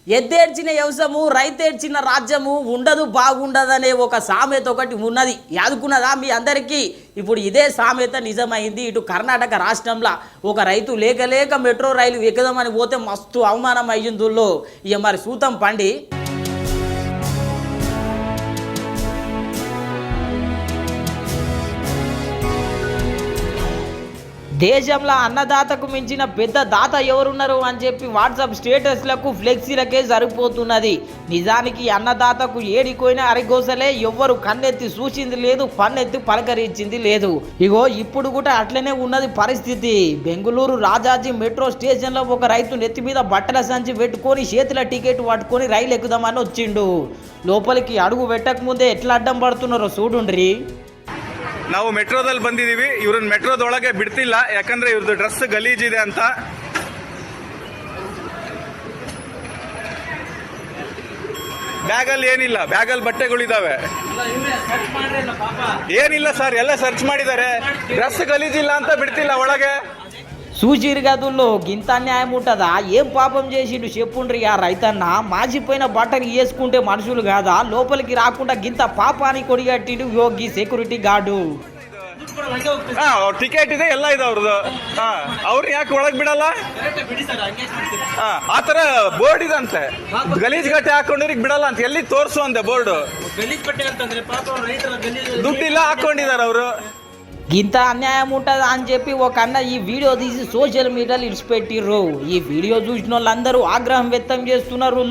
ఎద్దేడ్చిన వ్యవసాయము రైతేడ్చిన రాజ్యము ఉండదు బాగుండదనే ఒక సామెత ఒకటి ఉన్నది యాదుకున్నదా మీ అందరికీ. ఇప్పుడు ఇదే సామెత నిజమైంది. ఇటు కర్ణాటక రాష్ట్రంలో ఒక రైతు లేక మెట్రో రైలు ఎక్కదామని పోతే మస్తు అవమానం అయ్యిందుల్లో. ఇక మరి సూతం పండి దేశంలో అన్నదాతకు మించిన పెద్ద దాత ఎవరున్నారు అని చెప్పి వాట్సాప్ స్టేటస్లకు ఫ్లెక్సీలకే సరిపోతున్నది. నిజానికి అన్నదాతకు ఏడికోయిన అరిగోసలే ఎవ్వరు కన్నెత్తి చూసింది లేదు, పన్నెత్తి పలకరించింది లేదు. ఇగో ఇప్పుడు కూడా అట్లనే ఉన్నది పరిస్థితి. బెంగళూరు రాజాజీ మెట్రో స్టేషన్లో ఒక రైతు నెత్తి మీద బట్టల సంచి పెట్టుకొని చేతుల టికెట్ పట్టుకొని రైలు ఎక్కుదామని వచ్చిండు. లోపలికి అడుగు పెట్టక ముందే ఎట్లా అడ్డం పడుతున్నారో చూడుండ్రి. ನಾವು ಮೆಟ್ರೋದಲ್ಲಿ ಬಂದಿದ್ದೀವಿ. ಇವ್ರನ್ನ ಮೆಟ್ರೋದೊಳಗೆ ಬಿಡ್ತಿಲ್ಲ, ಯಾಕಂದ್ರೆ ಇವ್ರದ್ದು ಡ್ರೆಸ್ ಗಲೀಜಿದೆ ಅಂತ. ಬ್ಯಾಗಲ್ಲಿ ಏನಿಲ್ಲ, ಬ್ಯಾಗಲ್ಲಿ ಬಟ್ಟೆಗಳಿದಾವೆ. ಏನಿಲ್ಲ ಸರ್, ಎಲ್ಲ ಸರ್ಚ್ ಮಾಡಿದ್ದಾರೆ. ಡ್ರೆಸ್ ಗಲೀಜಿಲ್ಲ ಅಂತ ಬಿಡ್ತಿಲ್ಲ ಒಳಗೆ. చూసిరు గదుల్లో గింత అన్యాయం ఉంటుందా? ఏం పాపం చేసిండు చెప్పుండ్రి. ఆ రైతన్న మాజిపోయిన బట్టలు వేసుకుంటే మనుషులు కాదా? లోపలికి రాకుండా గింత పాపానికి కొడిగట్టిండు యోగి సెక్యూరిటీ గార్డు. ಟಿಕೆಟ್ ಇದೆ, ಎಲ್ಲ ಇದೆ ಅವ್ರದ್ದು. ಅವ್ರು ಯಾಕೆ ಒಳಗ್ ಬಿಡಲ್ಲ? ಆತರ ಬೋರ್ಡ್ ಇದಂತೆ, ಗಲೀಜ್ ಗಟ್ಟೆ ಹಾಕೊಂಡಿರಿಗೆ ಬಿಡಲ್ಲ ಅಂತ. ಎಲ್ಲಿ ತೋರ್ಸು ಅಂದೆ ಬೋರ್ಡ್. ದುಡ್ಡಿಲ್ಲ ಹಾಕೊಂಡಿದ್ದಾರೆ ಅವರು. గింత అన్యాయం ఉంటుందా అని చెప్పి ఒక అన్న ఈ వీడియో తీసి సోషల్ మీడియాలో ఇడిచిపెట్టిర్రు. ఈ వీడియో చూసిన వాళ్ళందరూ ఆగ్రహం వ్యక్తం చేస్తున్నారు.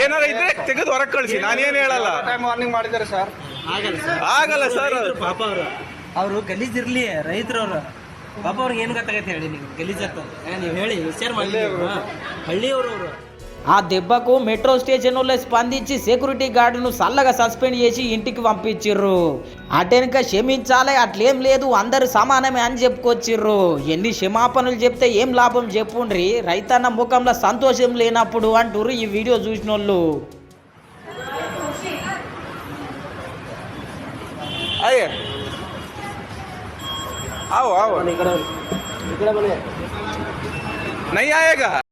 ಏನಾರ ಇದ್ರೆ ತೆಗೆದು ಹೊರಗೆ ಕಳಿಸಿ, ನಾನೇನು ಹೇಳಲ್ಲ. ವಾರ್ನಿಂಗ್ ಮಾಡಿದ್ದಾರೆ ಸರ್. ಆಗಲ್ಲ ಸರ್. ಪಾಪ ಅವರು ಗಲೀಜ್ ಇರ್ಲಿ, ರೈತರವ್ರು ಪಾಪ ಅವ್ರಿಗೆ ಏನು ಗೊತ್ತಾಗತ್ತೆ ಹೇಳಿ. ನೀವು ಗಲೀಜ್ ಆಗ್ತದೆ ನೀವು ಹೇಳಿ, ವಿಚಾರ ಮಾಡಿ. ಹಳ್ಳಿಯವರು ಅವರು ఆ దెబ్బకు మెట్రో స్టేషన్ వాళ్ళు స్పందించి సెక్యూరిటీ గార్డును సల్లగా సస్పెండ్ చేసి ఇంటికి పంపించిర్రు. అటెనక క్షమించాలి, అట్లేం లేదు, అందరు సమానమే అని చెప్పుకొచ్చిర్రు. ఎన్ని క్షమాపణలు చెప్తే ఏం లాభం చెప్పుండ్రి. రైతన్న ముఖంలో సంతోషం లేనప్పుడు అంటుర్రు ఈ వీడియో చూసిన వాళ్ళు. नहीं आएगा.